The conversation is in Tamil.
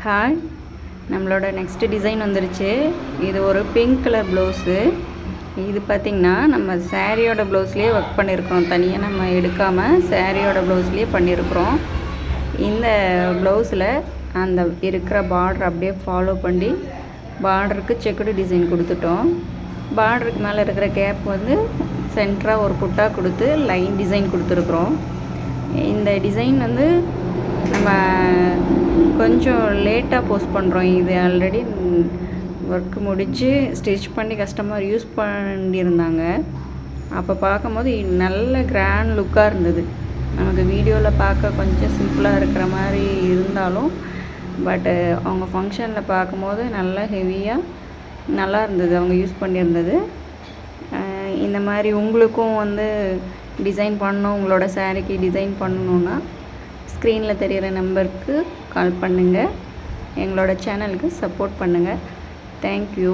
ஹாய், நம்மளோட நெக்ஸ்ட் டிசைன் வந்துருச்சு. இது ஒரு பிங்க் கலர் ப்ளவுஸு. இது பார்த்திங்கன்னா நம்ம சாரியோட ப்ளவுஸ்லேயே ஒர்க் பண்ணியிருக்கிறோம். தனியாக நம்ம எடுக்காமல் சாரியோட ப்ளவுஸ்லேயே பண்ணியிருக்கிறோம். இந்த ப்ளவுஸில் அந்த இருக்கிற பார்டர் அப்படியே ஃபாலோ பண்ணி பார்டருக்கு செக்குடு டிசைன் கொடுத்துட்டோம். பார்டருக்கு மேலே இருக்கிற கேப் வந்து சென்டராக ஒரு புட்டா கொடுத்து லைன் டிசைன் கொடுத்துருக்குறோம். இந்த டிசைன் வந்து நம்ம கொஞ்சம் லேட்டாக போஸ்ட் பண்ணுறோம். இது ஆல்ரெடி ஒர்க் முடித்து ஸ்டிச் பண்ணி கஸ்டமர் யூஸ் பண்ணியிருந்தாங்க. அப்போ பார்க்கும்போது நல்ல கிராண்ட் லுக்காக இருந்தது. நமக்கு வீடியோவில் பார்க்க கொஞ்சம் சிம்பிளாக இருக்கிற மாதிரி இருந்தாலும் பட்டு அவங்க ஃபங்க்ஷனில் பார்க்கும்போது நல்லா ஹெவியாக நல்லா இருந்தது. அவங்க யூஸ் பண்ணியிருந்தது. இந்த மாதிரி உங்களுக்கும் வந்து டிசைன் பண்ணணும், உங்களோட சாரீக்கு டிசைன் பண்ணணுன்னா ஸ்க்ரீனில் தெரிகிற நம்பருக்கு கால் பண்ணுங்கள். எங்களோட சேனலுக்கு சப்போர்ட் பண்ணுங்கள். தேங்க்யூ.